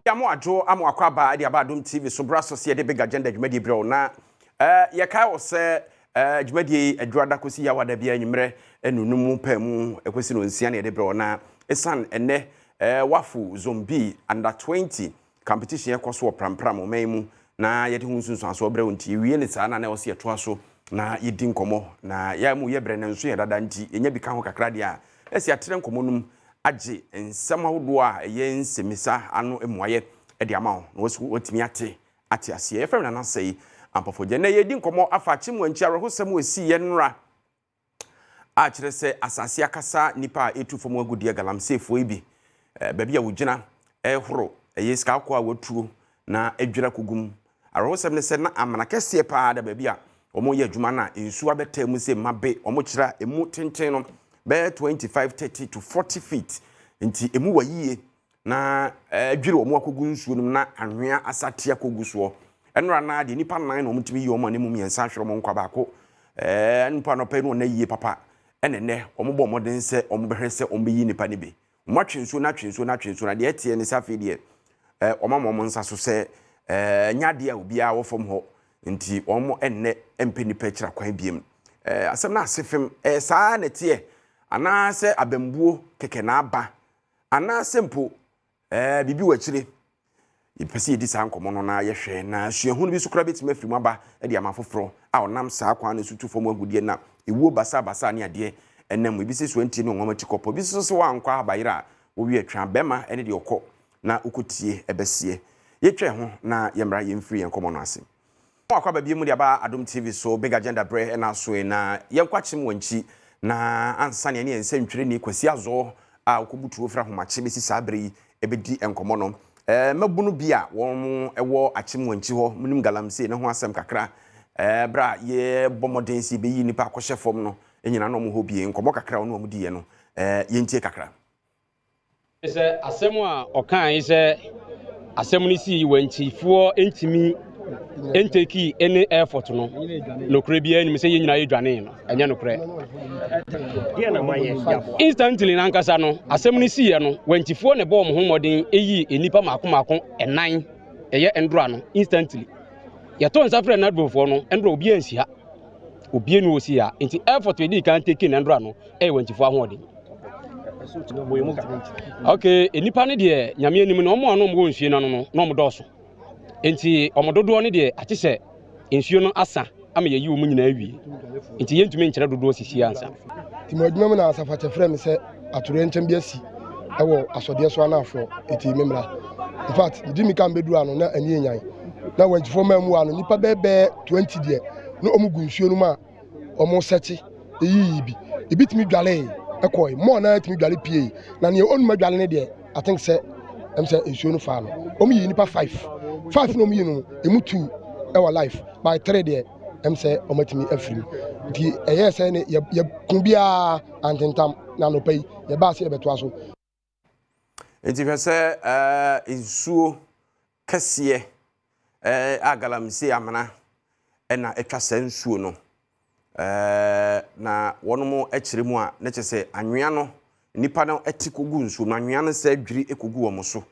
Amo adwo amo akwaba ade aba Adom TV so bra so de big agenda dwumadi bre na ye kai wo se dwumadi adwada kosi ya wada bia nyimre enunum pamu ekosi no nsia na de bre na esan ene wafu zombie under 20 competition ekoso prampram omaimu na ye de hunsunsu aso bre wonti wie ne saa na wo se eto aso na yedi nkomo na ya mu ye bre na nso ye dada nti enya bi ka ho kakra dia esi atere nkomo num age ensem ahodo a ye nsemisa ano emuaye e de ama no wotimi ate ase e fam na nasei ampofogye na ye di nkomo afa Akyem Wankyi arehosem wesi ye nra a kire se asase akasa nipa etufom agudie Galamsey fo ibi baby a wogina horo ye ska akwa watuo na adwira kogum arehosem ne se na amana kese pa da baby a omo ye adwuma na ensu abetamu se mabe omo kira emu tenten no be 25 30 to 40 feet nti emu wayie na adwire omo akogu nsuo num na anwea asate akogu so enra na de nipa nan na omtimi yi omo ne mu miensa hwere omo nkwa baako nipa no pe no na yie papa enene omo bo moden se omo behwe se omo yi nipa ne be omo atwensuo na de etie ne safe de omo nsa so se nyade a obi a wo fom ho nti omo enne empeni pa kira kwan biem asem na asefem saa na tie ana se abambuo keke na aba ana sempo bibi wachire ipesi edi sa nkomo no na yehwe na suahunu bi sukura betima afiri mu aba de amafoforo a onam saa kwa na sutu fom agudie na ewuo basa ne ade enam ibi se so antie no nwama chikopo bi so so wankwa abayira wo wi atwa bema ene de okọ na ukotie ebesie yetwe ho na yemra yemfiri enkomo no ase akwa ba biemu de aba Adom TV so big agenda bre na so na yenkwa Akyem Wankyi na ansane ne ensentwere ni kwasi azo a okobutuo fra homache besi sabre ebedi enkomo no mabunu bia won ewo Akyem Wankyi ho munim Galamsey ne ho asem kakra bra ye bomodensi be yi nipa akohye fom no enyina no mo ho bie enkomo kakra no mo diye no yentie kakra ise asem a okan ise asem ni si Wankyi fo entimi enteki any effort no nokre bia ni se yenyina yedwane no enya nokre dia na maye instantly nankasa no asem ni si ye no Wankyifo ne bom ho modern eyi enipa makomako enan eye endura no instantly ye to nsafre na dbofo no endura obi ansia obi enu osi ya enti effort we di kan take na endura no Wankyifo ahoden okay enipa ne de nyame anim no omo ano mo nhwie no no no mo doso enti omododo ne de ate se ensuo no asa ama ye yi wo nyina awie enti yentumi nkyere dodo sisi ansa ti mo adwuma na asafa chefre me se atoro nkyem bi asi ewo asode so anafo eti memra in fact di mi kan bedu ano na ani enyan na Wankyifo mamu ano nipa bebe 20 de no omugu nsuo no ma omo sechi eyi bi ebitimi dwale ekoi mo na etimi dwale pie na ne onuma dwale ne de I think say say nsuo no fa no omu yi nipa 5 no mi no emu 2 our life by 3 there say omatimi afrim di eye say ne ye kubia antentam na no pay ye ba se beto aso enti hwese nsuo kase a Galamsey amana na etwa sa nsuo no na wonomo akiremu a na kyese anwea no nipa no etikogu nsuo na anwea no sa adwiri ekogu wo mo so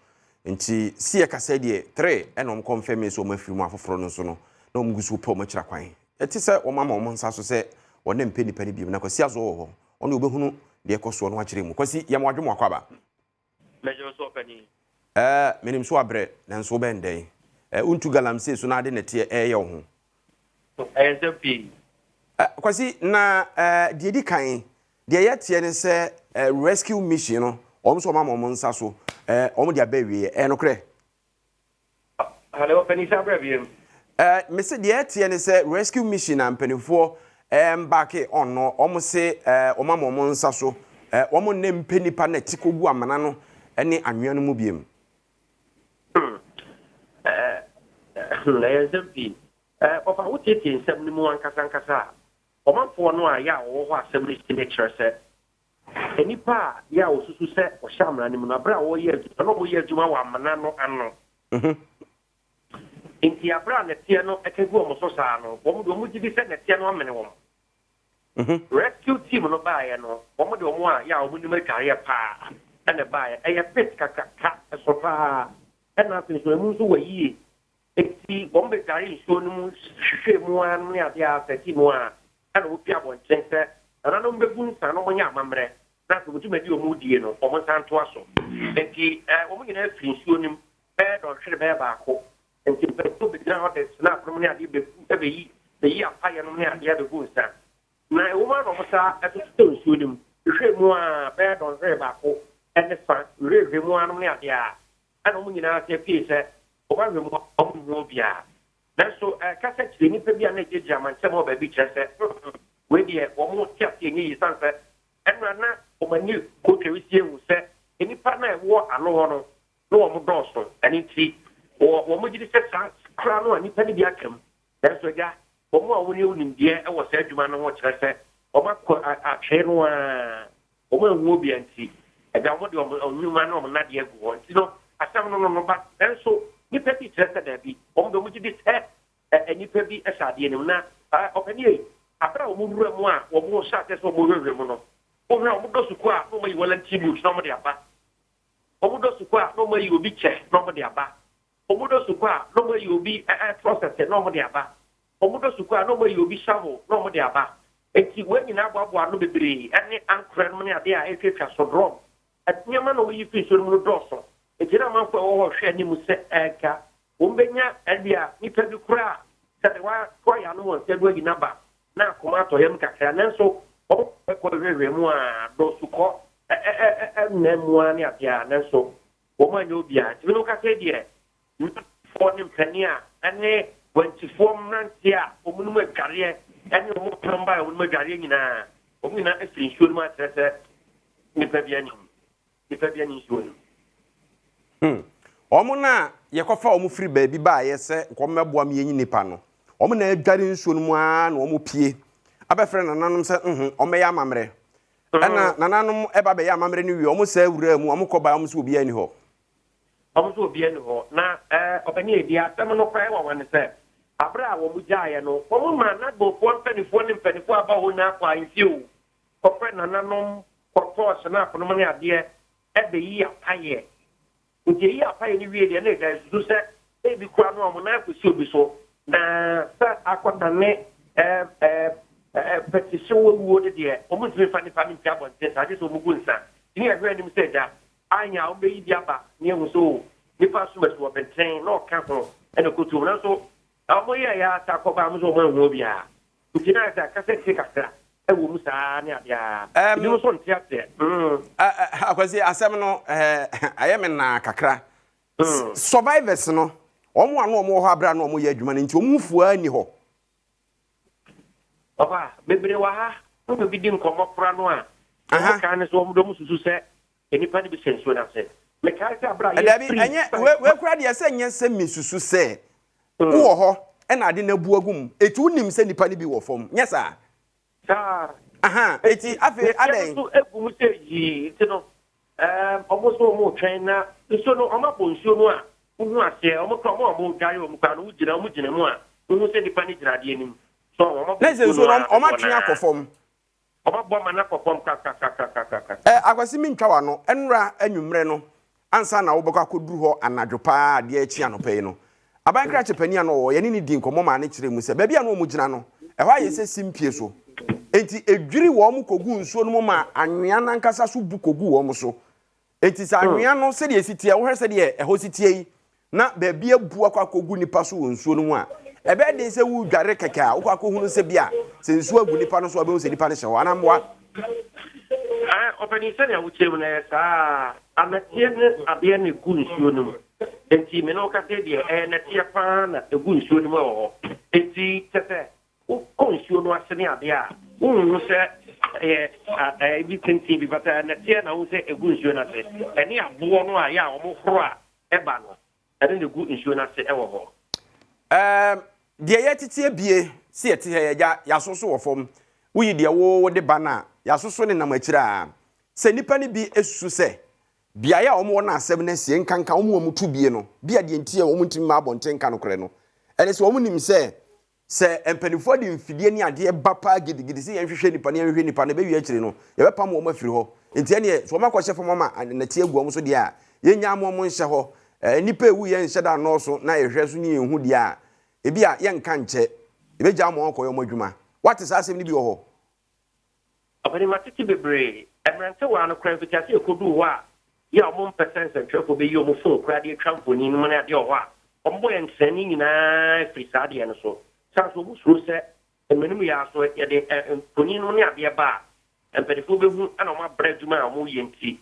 nti sie kasa de 3 enom confirm so mafiri mu afoforo no so no na omgusu pe omachira kwan eti se omama omonsa so se wona mpe nipa ni biem na kwasi azo ho ona obehunu de ekoso no akire mu kwasi yam adwemo akwaba mejo so pani menim so abre na nso be ndey untu Galamsey so na ade nete ye ho AdomTV kwasi na de di kan de ye ne se rescue mission no omso mama omonsa so omo dia ba wie no kre hello pani sabra biem me se de tie ne se rescue mission ampanifo back on no omo se omama omonsa so omo ne mpenipa na tikogu amana no ene anwea no mu biem AdomTV ofa wotete nsem ni mu ankasa omanfo no a ya wo ho asem ni signature se enipa ya osusu se o shamra ni mu na bra wo ye no wo ye adwuma wa amana no ano inti abra na tie no ekegu omo so saa no wo mu gidi se na tie no amene wo rescue team no ba ye no wo de omo a ya wo ni ma tware pa na ba ye eye pit kaka so pa ɛna afei nso emu nso wɔ yie eti wɔn bɛ gari nsuo no mu hwehwɛ mu a ne adeɛ a sɛti mu a ɛna wopi abɔnten sɛ ɛnanom bɛgu nsa na wɔnyɛ amammerɛ na afei wɔtumi adi wɔn die no wɔn nsa ntoa so eti wɔn nyinaa firi nsuo no mu bɛyɛ dɔnhwere bɛyɛ baako nti mpɛnto bɛgyina hɔ de snap no ne adeɛ bɛyi apayɛ no ne adeɛ bɛgu nsa na wɔn a wɔn sa ɛtoto nsuo no mu hwehwɛ mu a bɛyɛ dɔnhwere baako ɛne fa hwehwɛ mu anom ne adeɛ a ɛna wɔn nyinaa sɛ pii sɛ ɔba hwɛ mu ɔmo ho biara nanso kasa kyerɛ nipa bi a na gyegye amankyɛm wɔ baabi kyerɛ sɛ wei deɛ wɔn te ase enye yi san sɛ ɛna na wɔn ani kotwa esi ehu sɛ nipa na ɛwɔ ano hɔ no na wɔn dɔɔso ɛne ti wɔn gye sɛ saa kura no a nipa ne bi aka mu nanso gya wɔn a wɔn yɛ onimdeɛ ɛwɔ saa adwuma no ho kyerɛ sɛ wɔn akɔ atwɛn no a wɔn ehu obi nti ɛda wɔn de wɔn nnwuma na wɔn nadeɛ gu wɔn nti no asɛm no ba nanso nipa bi kyerɛ sɛ daabi wɔn de wɔn gye sɛ nipa bi ɛhyɛ adeɛ no mu na ɔpɛni yɛ abira wɔn wura mu a wɔn hyɛ ase sɛ wɔn wura mu no wɔn a wɔn dɔ suku a na wɔn yi wɔlɛnti boot na wɔn de aba wɔn dɔ suku a na wɔn yi obi kyɛ na wɔn de aba wɔn dɔ suku a na wɔn yi obi process na wɔn de aba wɔn dɔ suku a na wɔn yi obi shovel na wɔn de aba eti wɔn nyinaa aboaboa ano bebree ɛne ankorɛ no ne adeɛ a etwetwa so drum nneɛma na wɔyi fi so no mu dɔɔso eti na amanfo ɛwɔ hɔ hwɛ anim sɛ ɛɛka wɔn bɛnya ɛde a nipa bi kora sɛ wɔayɛ ano wɔn sɛ do ayi naba na akoma atɔ yam kakra nanso wɔn kɔ hwehwɛ mu a dɔsukɔ ɛnna mu a ne adeɛ a nanso wɔn anyɛ obi a tibi no kasa deɛ nipafoɔ ne mpanin a ɛne wɔntifoɔ mmeranteɛ a wɔn nom adwareɛ ɛne wɔn pɛrɛmba a wɔn nom adwareɛ nyinaa wɔn nyinaa afiri nsuo no mu akyerɛ sɛ nipa bi anim nsuo no. Wɔn na yɛkɔfa wɔn firi baabi ba a yɛsɛ nkɔmmɛboa mi yɛnyi nipa no wɔn na adware nsuo no mu a na wɔn pie abɛfrɛ nananom sɛ wɔn yɛ amammerɛ ɛna nananom ɛba bɛyɛ amammerɛ no wie wɔn sɛ awura mu wɔn kɔ ba wɔn sɛ obi ani hɔ wɔn sɛ obi ani hɔ na ɔbɛni edi asɛm no kora ɛwɔ wɔn sɛ abere a wɔn gyaeɛ no wɔn ma n'agbɔfoɔ mpanyinfoɔ ne mpanyinfoɔ aba hɔ na akɔ ahemfie o kɔfrɛ nananom kɔtɔɔ snap no mu ne adeɛ ɛbɛyi apayɛ nti yi apayɛ no wie deɛ ne ɛda susu sɛ ebi kora no wɔn nan akɔsi obi so na sɛ akɔdane petition wuo de deɛ wɔn ntumi fa nipa ne nti abɔnten saa de sɛ wɔn gu nsa ne yɛ hwɛ anim sɛ ɛda anya wɔn bɛyi bi aba ne ehu so nipa so bɛsi wɔ bɛntɛn na ɔka ho ɛna kotu wɔn nso wɔn yɛ yɛ ata akɔba wɔn nso wɔn ehu obi a nti na yɛ sɛ akasa tie kakra ɛwɔ mu saa ne adeɛ a ebi nso nte aseɛ. Akwasi asɛm no ayɛ me na kakra survivors no wɔn a no wɔn wɔ hɔ abira na wɔn yɛ adwuma no nti wɔn fua ni hɔ. Papa bebree wɔ ha na obi di nkɔmɔ kora no a wɔn kan ne so wɔn dɔm susu sɛ nipa ne bi hyɛ nsuo n'ase mɛka sɛ abira yɛ firi ɛnyɛ wɛ kura deɛ sɛ nyɛ sɛ mi susu sɛ wɔ hɔ ɛna ade na bu agum etu nim sɛ nipa ne bi wɔ fam nyɛ saa. Eti afi adan so egu mu sɛ yi ti no ɔmo so ɔmo twɛn na nsuo no ɔmo abɔ nsuo no a wohu aseɛ ɔmo kɔ ɔmo dware ɔmo kɔ ano ɔmo gyina mu a wohu sɛ nipa ne gyina adeɛ nim so ɔmo na sɛ nsuo no ɔmo atwe akɔ fam ɔmo abɔ ma na akɔ fam kakakakaka akwasi mi ntwa wa no ɛnura anwummerɛ no ansa na wobɛkɔ akɔduru hɔ anadwo paa adeɛ akyi anɔpɛ yi no aban kra kyepani ano wɔ yɛne ne di nkɔmmɔ ma ne kyerɛ mu sɛ baabi a no ɔmo gyina no ɛhɔ ayɛ sɛ simpie so enti edwiri wɔn kogu nsuo no mu ma anwea nankasa so bu kogu wɔn so enti sɛ anwea no sɛ de esitie wo hwɛ sɛ de ɛhɔ sitie yi na baabi abu akɔ kogu nipa so wɔ nsuo no mu a ɛbɛ de sɛ wu dware kɛkɛ a wokɔ akɔ hunu sɛ bia sɛ nsuo agu nipa no so abɛhu sɛ nipa no hyɛ hɔ anamboa ɔpɛni sɛ ne awukyerɛ mu na yɛ saa anateɛ ne adeɛ ne gu nsuo no mu enti me no kasa deɛ nateɛ paa na egu nsuo no mu wɔ hɔ enti tɛtɛ wokɔ nsuo no ase ne adeɛ a wohu sɛ bi tenten bi bata nateɛ na wohu sɛ egu nsuo no ase ɛne aboɔ no a yɛ a wɔn horo a ɛba no ɛne ne gu nsuo no ase ɛwɔ hɔ. Deɛ yɛ tete bie si yɛ tete yɛ yasoso wɔ fam woyi deɛ wo de ba na yasoso ne nam akyire a sɛ nipa ne bi esusu sɛ biaye a wɔn wɔ na asɛm na sie nkanka wɔn tu bie no bia deɛ ntie wɔn ntimi ma abɔnten ka no korɛ no ɛne sɛ wɔn nim sɛ empanifo de mfidie ni adeɛ ba pa gidigidi sɛ yɛn hwehwɛ nipa ne yɛn hwehwɛ nipa na bɛwi akyire no yɛbɛpam wɔn afiri hɔ nti ɛne so wɔn akɔhyɛ fam ma na tie gu wɔn so deɛ a yɛnya wɔn nhyɛ hɔ nipa ewu ye nhye da no so na ehwe so ni ehu dia ebi a ye nka nche ebeja mo koyo modwuma what is asem ni bi ho abani matiti bebre emrante wa no kran fitiase ekodu wa ya mo percent ntwefo be yi o mo phone kra de tramfoni no na de ho a ombo ye nsani nyina frisa de no so sanso bu suru se emenum ya so ye de poni no ne ade ba empedifo be hu ana mo abraduma a mo ye nti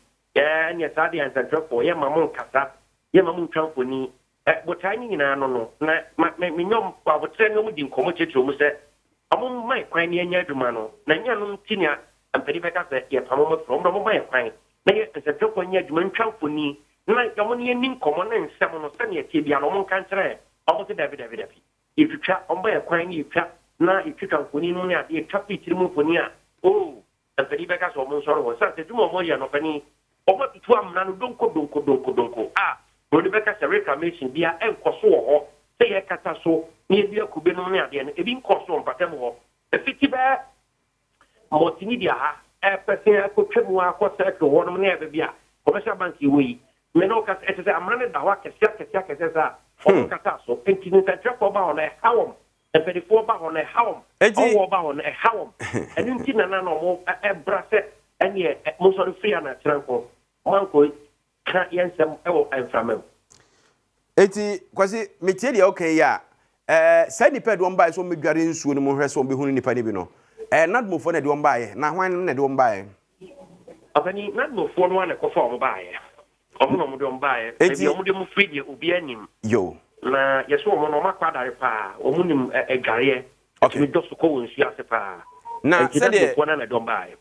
nya sade an ntwefo ye mamon kasa ye mamon tramfoni botani nyina no na me nyom kwa botre no di nkomo chetro mu se amon mai kwan ne nya aduma no na nya no tinia ampedi beka se ye pamoma from no mai kwan na ye ntwefo nya aduma tramfoni na yamo ne nin komo na nsem no se ne tie bia no mon kan kire omo se David itwa omba ye kwan ni itwa na itwa tramfoni no ne ade itwa pitiri mu foni a ampedi beka so mo nsoro wo sa se tumo mo ye no pani omo tutu amna no donko Rodi beka se reclamation bia enkoso ho se ye kata so ni bia kube no ne ade no ebi nkoso mpatam ho efiti ba motini dia ha pese akotwemu akose ko wono ne ebe bia commercial bank yi me no ka se amrane da wa kese sa o kata so entini ta trafo ba ho na hawom efedifo ba ho na hawom o ba ho na hawom enu ntina na no mo brase ene mo so free na tranko manko ka yensem ewo enframem eti kwasi metie dia okay ya say nipa de ombae so medware nsuo no mo hwɛ so behunu nipa ne bi no nadmofo na de ombae na hwan na de ombae afani nadmofo no na kofa ombae omo no de ombae ebi omo de mo free de obi anim yo na yeso omo no makwadare pa omo nim egare okay do so ko wonsu ase pa na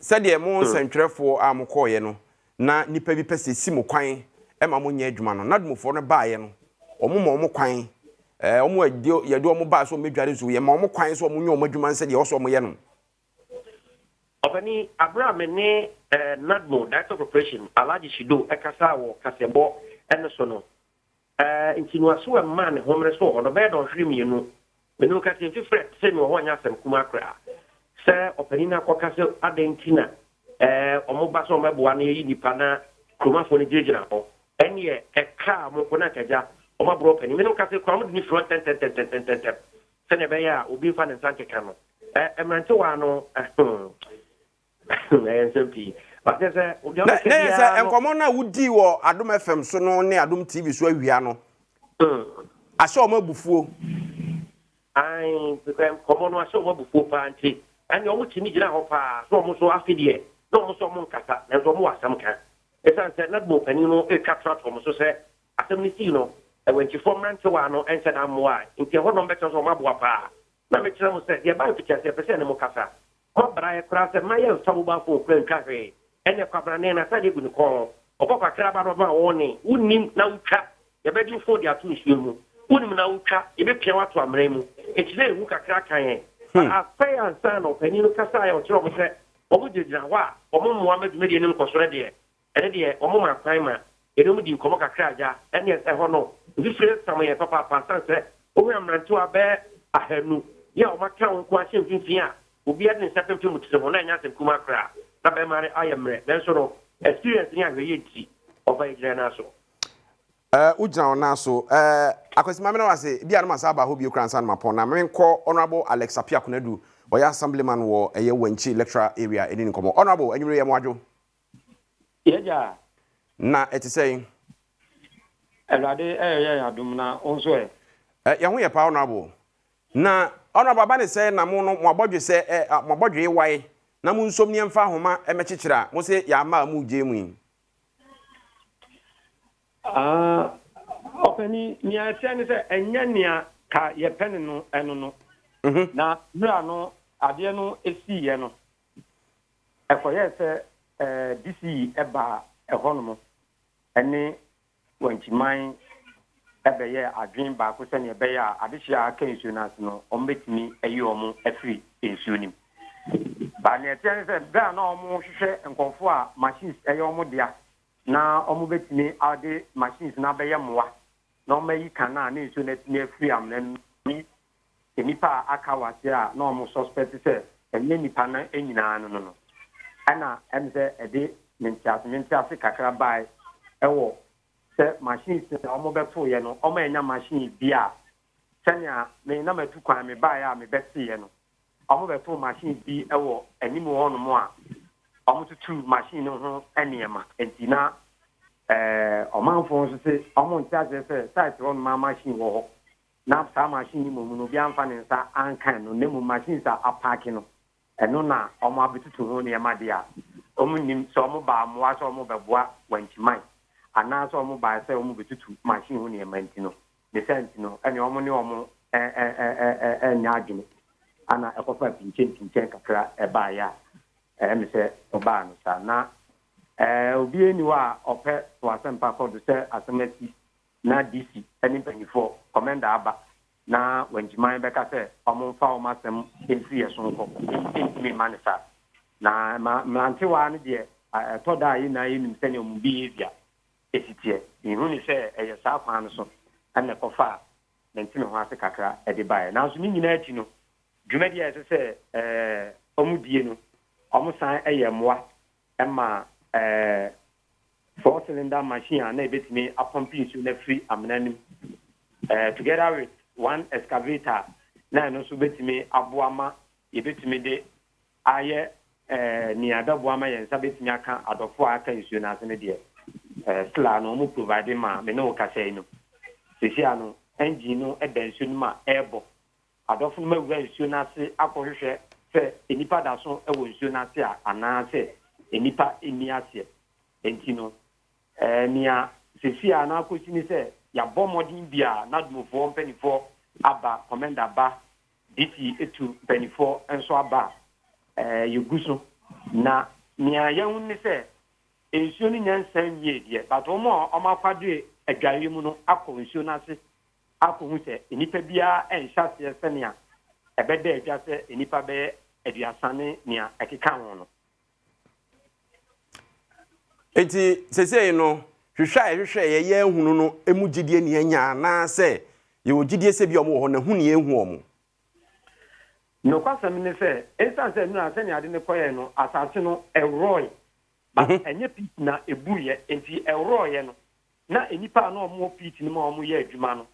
sede mo sentwefo amkoye no na nipa bi pese simo kwan ma mo nya adwuma no nadmofo no baaye no omo kwan omo adio ye do omo ba so medware so ye ma omo kwan so omo nya omo adwuma nse de oso omo ye no Obani Abraham ne Nadmo Director of Operation Alaji Shido ekasa wo kasebo enoso no intinu aso e man homre so ono be don hwiri mienu menu ka se fifre se no ho anya asem kuma kra se opani na kokase adentina omo ba so meboa na yi nipa na kromafo ne jejegira ho ene eka mo kona kaja omo bro opani menu ka se kwa mo ni front ten se ne be ya obi fa ne sanke kano emrante wa no SMP but say enkomo na wudi wo Adom FM so no ne Adom TV so awia no aso mo abufuo ai because komo no aso mo abufuo pa anti ani omo timi gira ho pa so omo so afidie no omo so omo nkasa na so omo asam kan esan se na bo pani no e katra to omo so se asem ni si no e wenti form rant wa no ense na mo a nti ho no beto so omo aboa pa na me kira mo se ye ba picture se pese ne mo kasa Obra e krase maye sabuba fo kwen kafe ene kwabra ne na sade gunu ko okokwa kraba no ba woni unim na utwa ye be di fo dia to nsuo mu unim na utwa ye be pia wato amre mu etire hu kakra kan a fay ansa no pani no kasa ya o kiro mo se omo jegira wa omo Muhammad medie nim kosore de ene de omo ma kwan ma ene mu di nkomo kakra aja ene e ho no different samaye papa papa se o me amrantu abe ahanu ya o maka won ko ahye mfimfin a obi ade nsapem fi mutse ho na nya asem kuma kra na be mare ayemre den so no experience ni ahwe ti oba ijira na so ujina ona so akwesima me na wase bia no masaba ho bi okransa no mapon na me nko honorable Alex Apia Konadu oya assemblyman wo eye Wankyi electoral area eni nkomo honorable anyure ye moadwo yeja na etisei elade Adom na onso ye ho ye pa honorable na ona baba ne say na mo no mo abodwe say mo abodwe wai na mo nsom ne mfa homa emechechira mo se ya ma mu je mu openi ni atene se enya nia ka ye pen no eno no na bra no ade no esi ye no ekoye se DC eba ehono ene wanchiman ebeye adwin ba ko se ne ebeye adehia aka insurance no ombetimi ayi omo afri insurance ba ne tene se da na omo hwehwe enkonfo a machines eye omo dia na omo betimi ade machines na beye moa na omo yi kana na insurance ne afri am na ni enipa aka wase a na omo suspect se enye nipa na enyina no ana emse ede mentiase kakra bai ewo sɛ machines na ɔmo bɛto yɛ no ɔmo enya machine bia sɛnea me na matu kwan me baa ya me bɛte yɛ no ɔmo bɛto machine bi ɛwɔ anim hɔ no mo a ɔmo tutu machine no ho ɛnneɛma enti na ɔmanfo nso sɛ ɔmo nte akyerɛ sɛ site hɔ no ma machine wɔ hɔ na saa machine mu no bi amfa ne nsa ankan no ne mu machine sa apaake no ɛno na ɔmo abɛtutu ho nneɛma de a ɔmo nim sɛ ɔmo ba amoa sɛ ɔmo bɛboa wankyiman anaasɛ ɔmo ba sɛ ɔmo bɛtutu machine ho nneɛma nti no ne sɛ nti no ɛne ɔmo ne ɔmo ɛnyɛ adwene ana ɛkɔfa pinkyɛn kakra ɛbaeɛ a ɛmi sɛ ɔbaa no saa na obi eni hɔ a ɔpɛ wasɛmpa kɔdo sɛ asɛm asi na DC ɛne mpanyinfoɔ kɔmɛnda aba na wankyiman bɛka sɛ ɔmo mfa ɔmo asɛm ɛnsi yɛ so nkɔ ɛntumi ma ne saa na mmerantewa no deɛ ɛtɔ da a yi na yɛnim sɛnea ɔmo bi yɛ bia ɛsiteɛ ihu ne sɛ ɛyɛ saa kwan no so ɛna ɛkɔfa a nantime ho ase kakra ɛde baeɛ nanso ne nyinaa akyi no dwumadi a ɛsɛ sɛ ɔmo die no ɔmo san ɛyɛ mmoa ɛma 4-cylinder machine a na ɛbɛtumi apɔmpe nsuo no afiri amena nim together with one excavator na ɛno nso bɛtumi aboa ma yɛbɛtumi de ayɛ nea bɛboa ma yɛn nsa bɛtumi aka adɔfoɔ a aka nsuo no ase no deɛ sila no ɔmo provide ma me ne wo kasa yi no sisi ano engine no ɛda nsuo no ma ɛɛbɔ adɔfo no ma wura nsuo no ase akɔhwehwɛ sɛ enipa da so ɛwɔ nsuo no ase a anaasɛ enipa ɛni aseɛ enti no nea sisi a na akɔsi ne sɛ yɛabɔ mmɔden bi a n'adomofoɔ mpanimfoɔ aba kɔmɛnda ba DC etu mpanimfoɔ nso aba yɛgu so na nea yɛhu ne sɛ nsuo no nya nsan wie deɛ but wɔn a wɔn akwadoe adwareɛ mu no akɔ nsuo no ase akɔhu sɛ nnipa biara nhyɛ aseɛ sɛnea ɛbɛda adwa sɛ nnipa bɛyɛ aduasa ne nea ɛkeka ho no. Enti sesei no hwehwɛ yɛyɛ ehunu no emu gidie ne anya na sɛ yɛwɔ gidie sɛ bi ɔmo wɔ hɔ na hu ne ehu ɔmo. Nokwasɛm ne sɛ ɛnsan sɛ nura sɛnea ade ne kɔyɛ no asase no ɛworɔe but ɛnyɛ pit na ebuyɛ enti ɛworɔe no na enipa na ɔmo pit no ma ɔmo yɛ adwuma no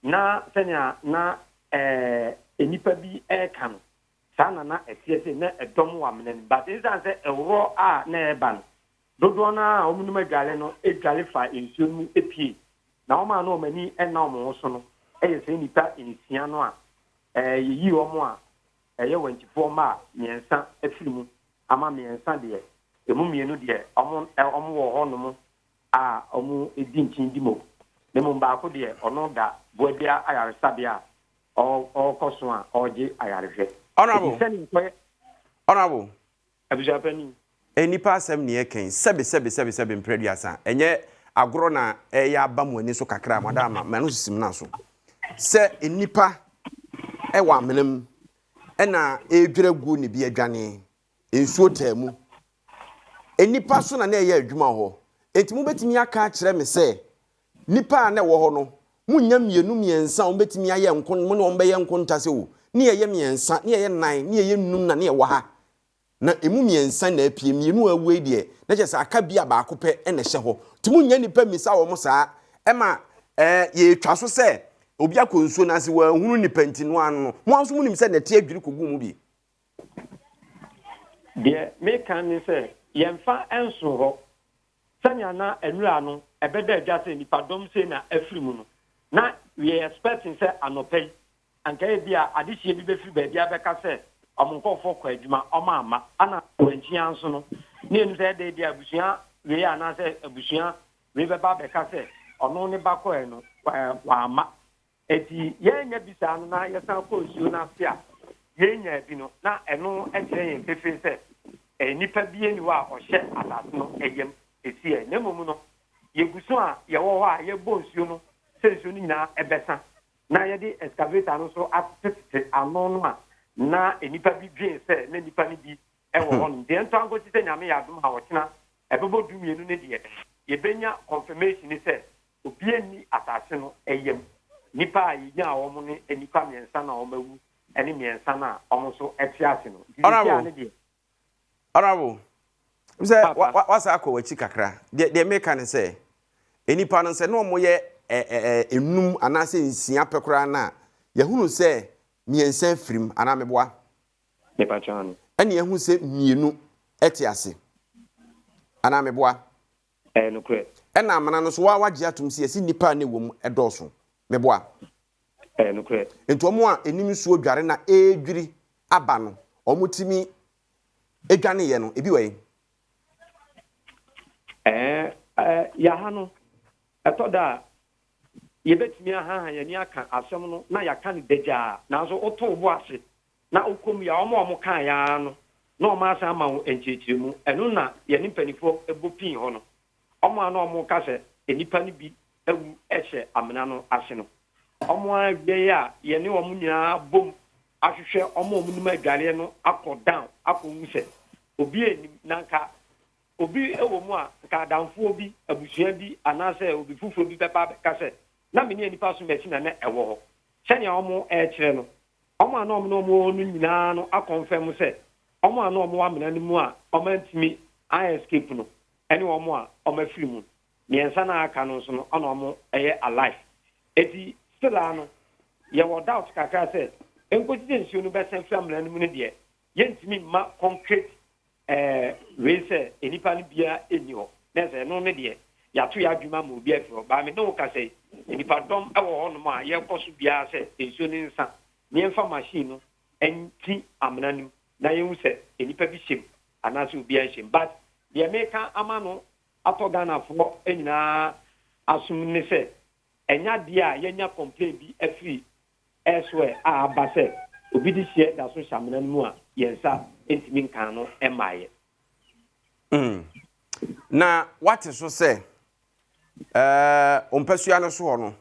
na sɛnea na enipa bi ɛka no saa na ɛteɛ sɛ na ɛdɔm wɔ amena no but ɛnsan sɛ ɛworɔ a na ɛba no dodoɔ na ɔmo nom adwale no adwale fa nsuo mu epie na ɔmo a na ɔmo ani ɛna ɔmo ho so no ɛyɛ sɛ nipa nsia no a yɛyi ɔmo a ɛyɛ wantifoɔ ma mmiɛnsa afiri mu ama mmiɛnsa deɛ emu mmienu deɛ ɔmo wɔ hɔ nom a ɔmo edi nkyin di mo ne mu baako deɛ ɔno da boadua ayaresabea a ɔkɔ so a ɔgye ayarehwɛ. Honorable abusuapani enipa asɛm ne yɛkɛn sɛbe mprɛduasa ɛnyɛ agorɔ na ɛyɛ aba mu ani so kakra madama ma no sisim na so sɛ enipa ɛwɔ amenam ɛna edwere gu ne bi adwane ensuo taamu enipa so na ɛyɛ adwuma hɔ enti mu betimi aka kyerɛ me sɛ nipa na ɛwɔ hɔ no munya mienu miensa mu betimi ayɛ nkon mu ne wɔn bɛyɛ nkonta sɛ wo ne yɛyɛ miensa ne yɛyɛ nan ne yɛyɛ num na ne yɛwɔ ha na emu miensa na apie mienu awue deɛ na kyerɛ sɛ aka bi abaako pɛ ɛna ɛhyɛ hɔ ti munya nipa misa wɔ mo saa ɛma yɛ twa so sɛ obi akɔ nsuo na ase wa hunu nipa ntino ano mo anso munim sɛ na te adwiri kogu mu bi deɛ me kan ne sɛ yɛmfa ɛnso hɔ sɛnea na anura no ɛbɛda adwa sɛ nipa dɔm sɛ na afiri mu no na we expecting sɛ anɔpɛ yi anka yɛ bi a adehyia bi bɛfiri baabi abɛka sɛ ɔmo nkɔfoɔ kɔ adwuma ɔmo ama ana wankyia nso no ne yɛnu sɛ ɛda bi abusua wei anaasɛ abusua wei bɛba abɛka sɛ ɔno ne ba kɔɛ no wama eti yɛnya bi saa no na yɛsan kɔ nsuo no ase a yɛnya bi no na ɛno ɛkyerɛ yɛn pefee sɛ nipa bi ani hɔ a ɔhyɛ asase no ɛyam ɛsiɛ na mmom no yɛgu so a yɛwɔ hɔ a yɛbɔ nsuo no sɛ nsuo no nyinaa ɛbɛsa na yɛde excavator no so atetete ano no a na nipa bi dwen sɛ na nipa no bi ɛwɔ hɔ no deɛ nto ankɔsi sɛ nyame yɛ adom a wɔkyena ɛbɛbɔ du mmienu no deɛ yɛbɛnya confirmation sɛ obi ani asase no ɛyam nipa a yɛnya a wɔn ne nipa mmiɛnsa na wɔn awu ɛne mmiɛnsa na wɔn nso ɛte ase no Honorable, sɛ wasa akɔ wachi kakra deɛ meka ne sɛ enipa no se no mo ye enum anase nsia pekora na ye hunu se miensa frim ana meboa ne pa chan ene ye hu se mienu etiase ana meboa no kre ena amana no so wa wagye atum se yesi nipa na wom edoso meboa no kre ento mo a enim suo dware na edwiri aba no omutimi edwane ye no ebi we ya ha no etoda ye betimi aha ya ni aka asem no na ya kan deja na so oto obo ase na okom ya omo kan ya no na o ma asa ma enchichiri mu enu na ye ni panifo ebopin ho no omo ana omo ka se enipa ni bi ewu ehye amena no ase no omo agbe ya ye ni omo nyina bom ahwehwe omo omunum adware no akọ down akọ nwuse obi enim nanka obi ewo mu a ka danfo obi abusua bi anase obi fufuro bi pepa ka se na me ni enipa so machine na ewo ho sene omo kire no omo ana omo no omo no nyina no akonfirm se omo ana omo amena ni mu a omo antimi I escape no ene omo a omo afiri mu miensa na aka no so no ana omo alive eti still ano ye wo doubt kaka se enkotide nsuo no besen fam na mu ne de yentimi ma concrete we say enipa ni bia eni ho na say no ne de ya to ya adwuma ma obi afro ba me no ka say enipa dom ewo ho no ma ye koso bia say nsuo ni nsa ne enfa machine no enti amnanim na ye hu say enipa bi hyem anase obi a hyem but the American amano atogana fo enyina asum ne say enya dia ye nya complain bi afri elsewhere abase obi di share da so shamnanim mu a yensa entimin kan no emaye na what is so say ompasua no so no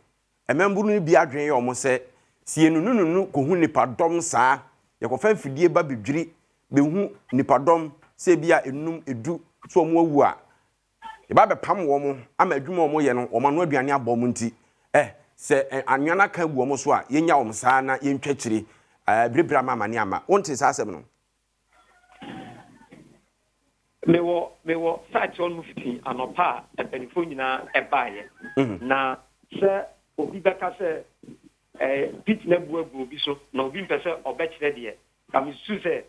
ememburu ni bi adwen ye omo se sie nunu ko hu nipa dom saa ye ko fa fidie ba bedwiri be hu nipa dom se bia enum edu so omo awu a e ba be pam wo mo ama adwuma omo ye no omo no aduane abom nti se anwana ka wu omo so a ye nya omo saa na ye ntwakiri bribra mama ni ama wonte saa asem no mewo site on mufiti anopa ebenifo nyina ebaye na se obi beka se pit na buabu obi so na obi mpese obekire de kamisu se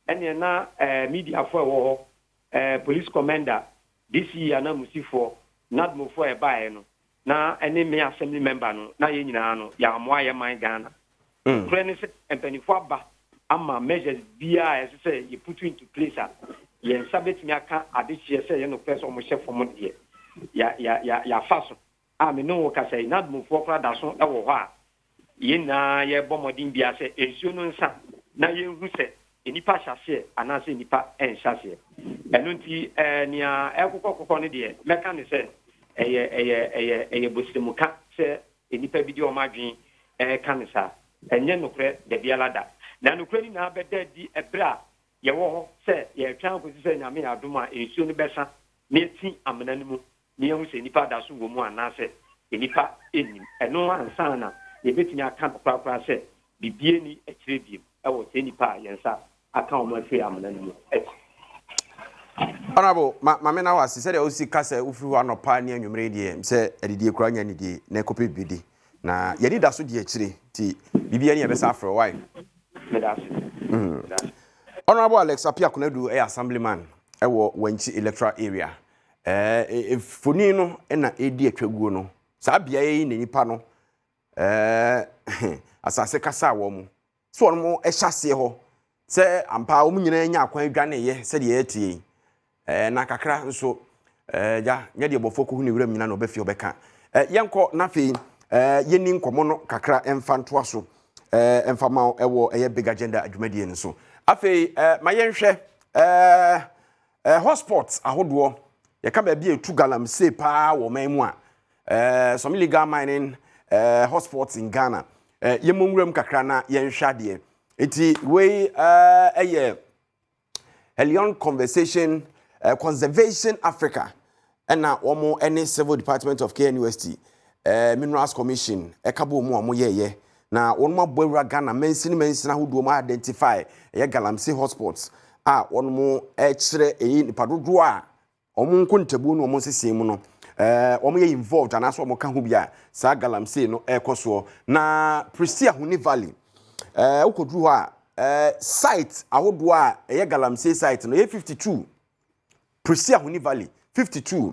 ene na media fo wo ho police commander DC ana musifo nadmofo ebaye no na ene me assembly member no na ye nyina no ya amoa ye man Ghana kure se ebenifo aba ama measures bia ese se you put into place yen sabet mi aka adechie se ye no person mo chef mo de ya faso me no ka say nadmofo kra da so ewo ho a ye na ye bomodin bia se ensuo no nsa na ye hu se enipa hyase anase enipa enhyase eno nti nia ekokokoko ne de meka ne se eye bosimuka se enipa bi de o madwen kanisa enye nokre de bialada na nokre ni na beda di ebra ye wo ho se ye twan ko se nyame adom a ensuo no besa na eti amena no mu ne hu se enipa da so wo mu anase enipa enim eno ansa na ye betumi aka kwakwa se bibie ni akire biem ewo se enipa yensa aka o ma fe amena no mu Honorable mame na wasi said o si kasa ufiri ho anopa ne anwumre die se edidie kura nya ne die na ekope bidi na yedi da so die akire ti bibia ne yebesa afro why Honorable Alex Apiakonadu assemblyman ewo Wankyi electoral area foni no na edi atwaguo no saa bia yi ne nipa no asase kasa wo mu so on mo ehyase ho se ampa wo nyina nya akwan adwane ye se de etie na kakra nso ja nya de bofo ko hu ne wura nyina na obafi obeka yenko na fe yeni nkomo no kakra emfanto aso emfama ewo eye big agenda adwumadie nso afei ma yenhwe hotspots ahodo ye ka ba bia etu Galamsey pa wo manmu a some illegal mining hotspots in Ghana yemonwuram kakra na yenhwa de enti we Helion Conservation Africa na omo any civil department of KNUST Minerals Commission ekabo mu omo ye na wonmo boawura Ghana mensin ahodo ma identify Galamsey hotspots wonmo kire nipadodo a omo nkontabu no omo sesem no omo ye involved and aso omo ka ho bia sa Galamsey no ekoso na Prisia Huni Valley ukodru ho a site ahodo a eye Galamsey site no ye 52 Prisia Huni Valley 52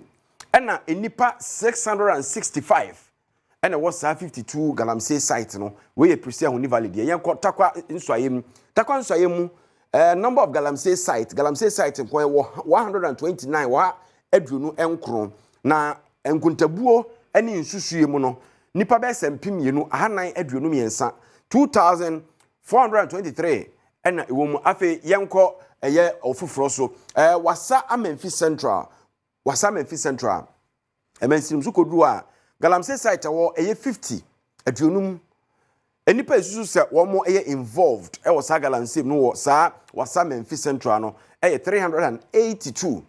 ena enipa 665 ena was 52 Galamsey site no we ye Prisia Huni Valley de yen takwa nswayem number of Galamsey site nko 129 wa adwunu enkron na enkuntabuo ene nsusue mu no nipa be sempim yenu ahanan adwunu miensa 2423 ena ewomu afi yenko eye ofufro so wasa Memphis Central emensim so kodu a Galamsey site wo eye 50 adwunum enipa isusu se wo mo eye involved e wo sa Galamsey no wo sa wasa Memphis Central no eye 382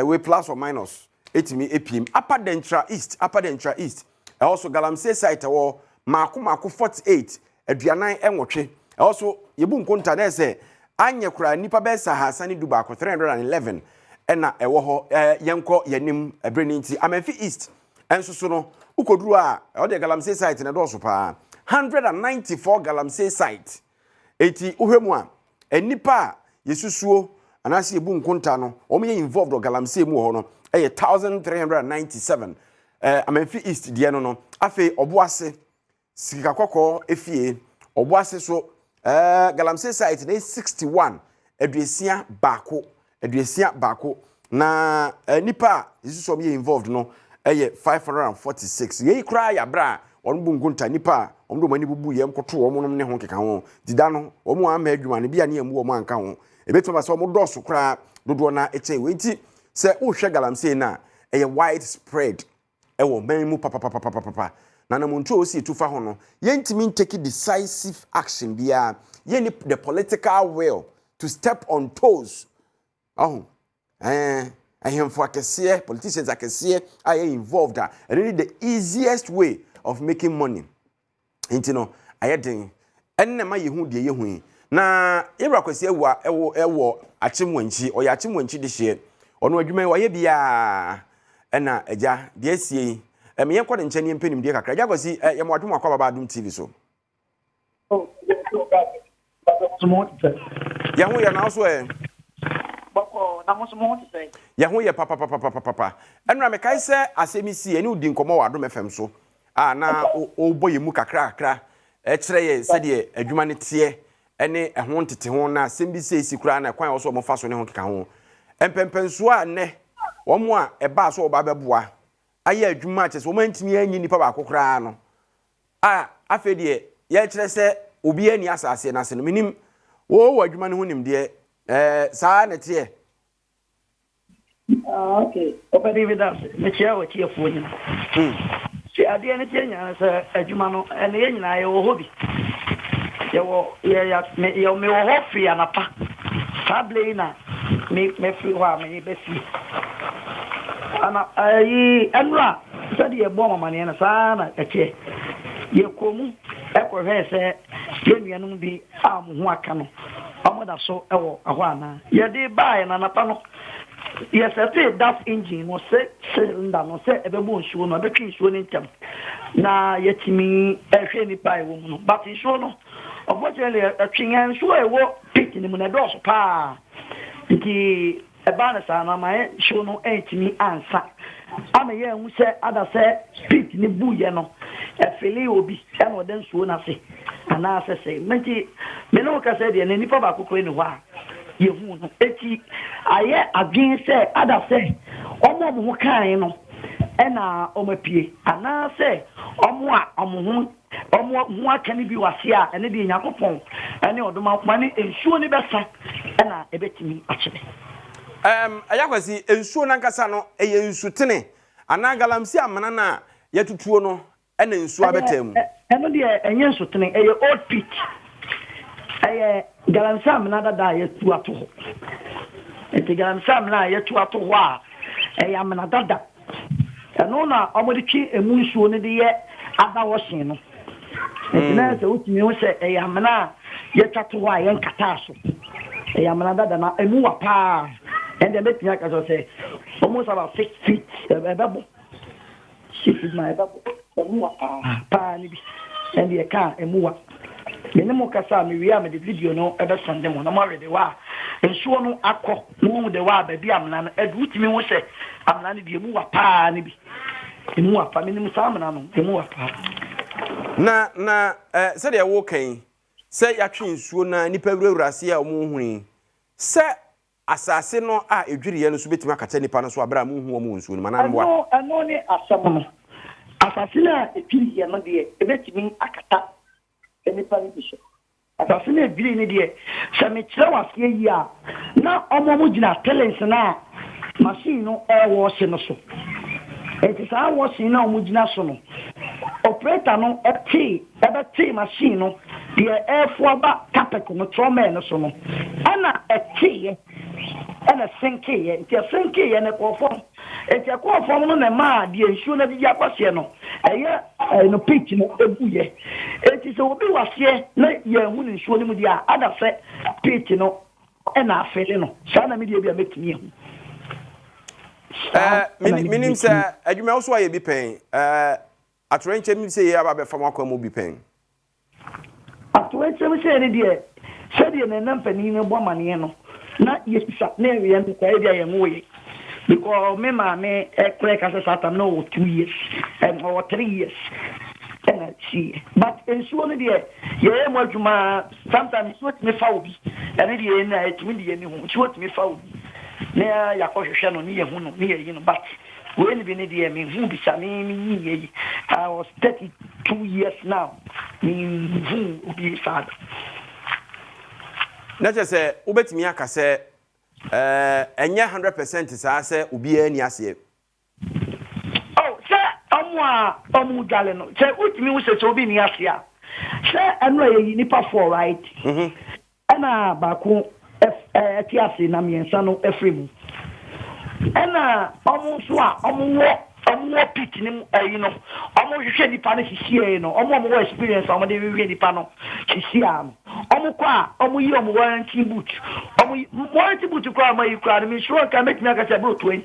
we plus or minus etimi epim upper dentra east also Galamsey site wo mako 48 aduanan enwotwe also yebu nkonta na se anye kura nipa be sa hasani dubako 311 ena ewo ho yenko yanim ebreninti Amenfi east enso so no ukoduru a o de Galamsey site na do so pa 194 Galamsey site eti uhwemu a enipa yesusuo anasi ebu nkonta no omo involved Galamsey mu ho no 1397 Amenfi east die no afi oboase sika kokko efie oboase so Galamsey site na 61 aduesia bako na nipa yesusuo omo involved no 546 ye kra ya bra onbu nkonta nipa omdo mani bubu ye mkoto omo nom ne ho keka ho dida no omo ama adwuma ne bia ne amu omo anka ho ebetuma so omo doso kra dodo na eche wenti se uhwe Galamsey na widespread ewo manmu papa na namuntu osi tufa ho no yentimi take decisive action bia ye ni the political will to step on toes ahemfo akese politicians akese are involved and really the easiest way of making money intino ayeden enne ma yehu de yehu na yebra kwese ewo Akyem Wankyi oya Akyem Wankyi de hye ono adwuma waye bia ena eja de asie me yenko de nkyene empanim de kakra ja kwasi ye mo adwuma kwa baba Adom TV so ya hu ya na so bako na mo so mo say ya hu ye papa enra me kai se asemisi eni udi nkomo wa Adom FM so na oboye mu kakra kire ye se de adwuma ne tie ene ehon tete ho na sembisi esikura na kwan wo so mo fa so ne ho keka ho empempenso a ne wo mo a eba so oba beboa aye adwuma che so wo mantimi anyi nipa ba kokora no afi de ye kire se obi ani asase na se no minim wo adwuma ne ho nim de saa na tie okay obedi vida me chia wo tie fo nyina si ade ne tie nya se adwuma no ene ye nyina ye wo hobi me wo hofi anapa table na me free wa me be si ana enra so de ye bo mama ne na saa na eche ye komu ekwohwe se ye nuanum bi am ho aka no amoda so ewo aho ana ye de buy na napa no ye set that engine no se cylinder no se ebebo nsuo no betwe nsuo ne ntem na yetimi ehwe ni pai wo mu no but nsuo no obotele atwinga nsuo ewo pit ni mu na do so pa nti ebana sa na ma nsuo no entimi ansa ama ye hu se ada se pit ni buye no efeli obi e no de nsuo na se ana se menti me no ka se de ni nipa ba kokoro ni ho a yehu no eti aye adwen se ada se omo mo kan no ena omapie ana se omo a omo ho akani bi wase a ene de Yakopon ene odoma kuma ni ensuo ni besa ena ebetimi achebe ayakwasi ensuo nankasa no eye nsutene ana Galamsey amana na yetutuo no ena ensuo abetam eno de enye nsutene eye old pit eye Galamsey amana da yetu ato ho eti Galamsey amana yetu ato ho a eye amana dada eno na omodi twi emu nsuo ne de ye ada wo hyen no eti na se utimi ho se eye amana yetu ato ho a ye nkata so eye amana dada na emu wa pa ende betia ka so se almost about 6 feet. 6 feet my babo. Pa ni bi. And the car and move. Minimum Kasa, me the video no ever send them on a more de wa. And so no aqua, no the wa baby am nan, and which me was say, I'm not the move pa ni bi. The move pa minimum salmon, the move pa. Na said ya walking. Say ya twin so na nipa wurase a omunhuni. Say asase no a edwiri no so betima kata nipa no so abra mu hu omu nsuo no manam wa. Ano ne asam no. Asase na edwiri no de ebetimi akata nipa ni bisho. Asase na edwiri ni de se me kire wase yi a na omo gina talents na machine no wo se no so. Enti sa wo se na omo gina so no. Operator no ebe machine no the airflow ba carpet no trauma no so no ana ana sinke nti sinke na ko form enti ko form no na ma de nsuo na di akwase no eye no pitch no ebuye enti so obi wase na ye hu ni nsuo ni mu dia ada fe pitch no na afele no sa na me dia bia metimi hu minim sa adwuma so aye bi pen Atrenche mi say ya ba be fam akwa mo bi pen. Atrenche mi say ni de. Say de na nampani no bomane no. Na yesa na ewe en kwa dia ye moye. Because me ma me ekre ka say satan no 2 years or 3 years. And she but in so no de ye mo adwuma sometimes what me fa obi. And de na etimi de ni hu. What me fa obi. Na ya ko hwehwe no ni ye hu no ni ye no but when we need me who be sami I was 32 years now. Me who be father. Na je say ubetimi aka say enya 100% sa say obi ani ase. Oh, say omu gale no. Say utimi wo say obi ni ase a. Say anu ye nipa for right. Ana ba ko ti ase na miensa no efremu. Ena omo pit ni no omo hwehwe nipa no hihie no omo experience omo de hwehwe nipa no hihie am omo kwa omo yi omo warranty boot omo warranty boot kwa ma yi kwa me sure can make me aka about 20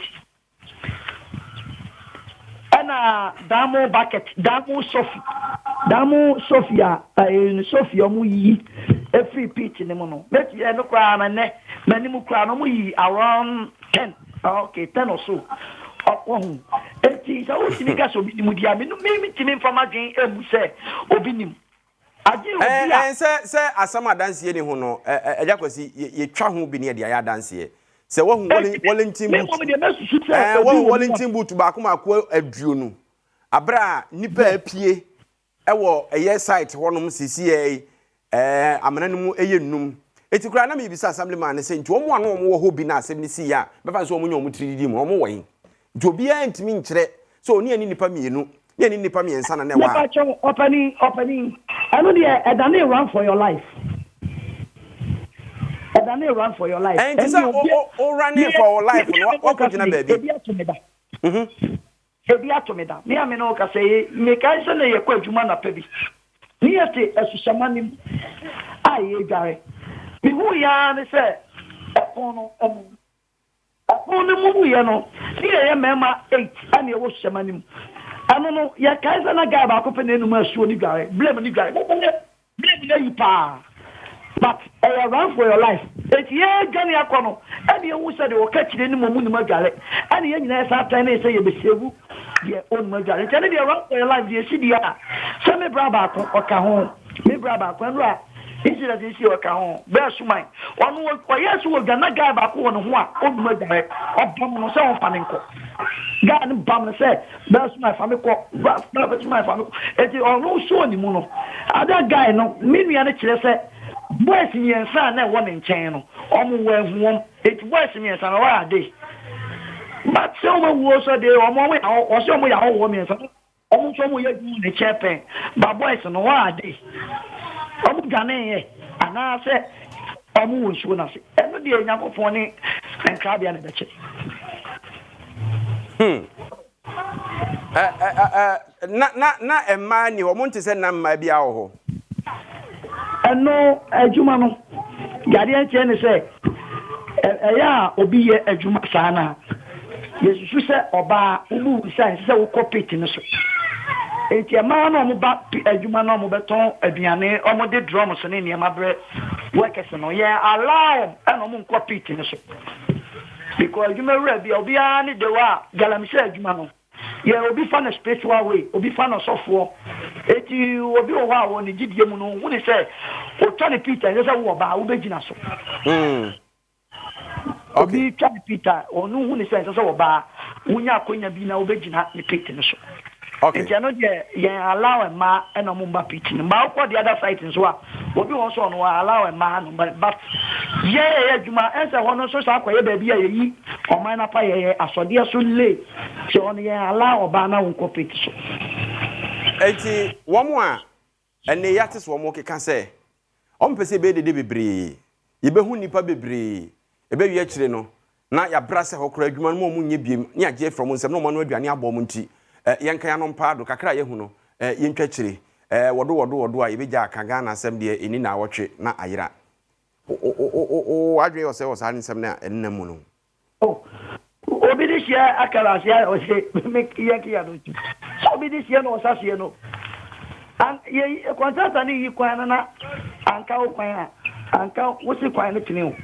ena damo bucket damo sofia sofia omo yi every pit ni mo no make you no kwa na ne mani mu kwa no mo yi around 10. Okay, 10 or so. Oh, eti sa o timi ka so bi mu dia me no me timi information e mu se obi nim. Age obi a se asama dance ye ni ho no eja kwasi ye twa ho bi ne dia ya dance ye. Se wo hu Wellington boot. Wo Wellington boot ba ko mako aduo no. Abra nipa apie e wo eye site honom sisi amana no mu eye num. Eti kura na me bisa assemblyman ne se nti omo ano omo wo hobi na asem ni si ya be fa so omo nyomo 3D mu omo wen nti obi a ntimi nkire so oni ani nipa mienu ni ani nipa miensa na ne wa opening anu dey edane run for your life edane run for your life and so o running for your life what could you na baby ebi atomeda me ame no ka say me kai se na ye kwa adwuma na pa bi ni ete asusamani aye gare who ya ne say ekono mu ya no ni ya mema 8 ani wo shamanim ano no ya kaisa na ga ba ko pe nenu ma suo ni gare blame ni gare blame you pa but run for your life it ye gani akono ani wu say de wo ka kire ni mo mu ni ma gare ani ye nyina sa tan na say ye besebu ye on ma gare tell me run for your life ye si dia say me bra ba ko oka ho me bra ba ko nra isi na isi waka ho be asumai onu wo yesu wo gana guy ba ko no ho a oduma dare obam no se on panenko ga ni bam no se be asumai fami ko ba asumai fami eti onu so ni mu no ada guy no me nua ne kire se boys ni ensa na wo ne nchen no omo wo ehuom eti boys ni ensa na wa ade but so mo wo so de omo we o so mo ya wo mi ensa omo so mo ye du ne chepen ba boys no wa ade omu gane ana se omu wonsu na se eno de Yakobon ni enka bia na beche na emma ni omu nte se na mma bia wo ho eno adwuma no yade enche ne se eya obi ye adwuma sana yesu se oba ubu bisa se wo copy no so enti ma no mo ba adwuma no mo beton aduane o mo de drum so ne niam abre workers no ye allow and mo copy no so because adwuma wura bi obi a ne de wa galamsey adwuma no ye obi fa na spiritual way obi fa na sofo eti obi o wa wo ne gidie mu no hu ne se o tane Peter ye se wo ba wo begina so obi tane Peter onu hu ne se se wo ba wunya akonya bi na wo begina ne Peter no so okay enti ano je ye allow ma eno mo ba Peter no ba ko the other side so a obi won so no allow ma no but ye adwuma ense hono so sa akoye ba bia ye o man na pa ye asode so le so on ye allow ba na won compete so enti wo mo a ene yatis wo mo keka se o mpese be de bebre ye be hu nipa bebre e be wi akire no na ya brase hokora adwuma no mo nye biem ni agye from nsem no mo no aduane abom nti yenka ya no mpaado kakra ye hu no yentwa kire wodo a ye be gya kaga na asem de eni na awotwe na ayira o adwe yo se wo sa nsem na enna mu no obi de sia akara sia o se me yanki ya no obi de sia no sa sia no an ye contract ni yi kwan na anka o kwan anka wo se kwan ne tini o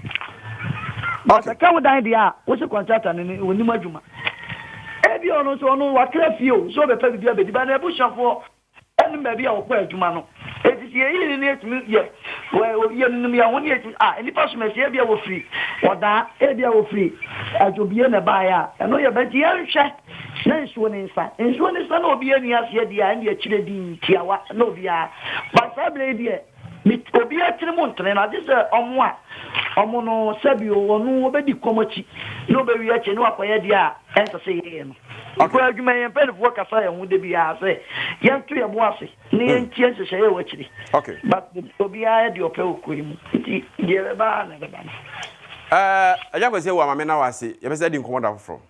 but ka wo dan dia wo se contract ni oni madwuma ebi ono so ono wa trafio so be pa bibia be di ba na ebushafo enu ba bia wo kwa adwuma no eti ye ni etimi ye ye num ya woni eti eni paso me se bia wo free oda e bia wo free adwobie na ba ya eno ye ba di anhwe na nsuo ne nsa na obi ani ase dia ene akire di tiawa na obi a ba sabele die mi obi atire mo ntre na dise omo no sabio wonu obedi komachi na obewi ache no akoye dia ensa se ye no ko adwuma yen pe fo kasa ye hu de bia se yen tu ye mo ase ni yen tie se ye wachiri okay but obi a de ope okuri mu ti ye ba na ba aja ko se wa mame na wase ye be se di nkomoda foforo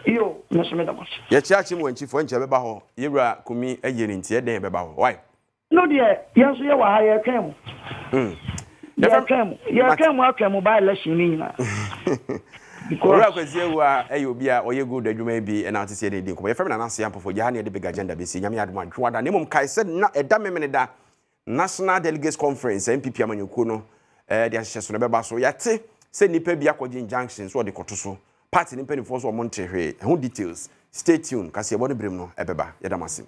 yo no se me da mas ye chiachi mu anchi fo nche be ba ho ye wura kumi eye ni ntie den be ba ho why no de yen so ye wa ha ye kan mu ya kemu akemu ba election ni na because kwesi ewa eyo bia oye good adwuma bi na atese de ko ye femna na ase ampofo ya na de big agenda be si nyame adom adwo da nemum kai se na eda memene da National Delegates Conference MPP amanyuko no de ahye so na be ba so yate se nipa bi akogye injunction so de koto so party nipa ni fo so mo ntehwe who details stay tuned kasi e bo ne brem no ebeba yeda masim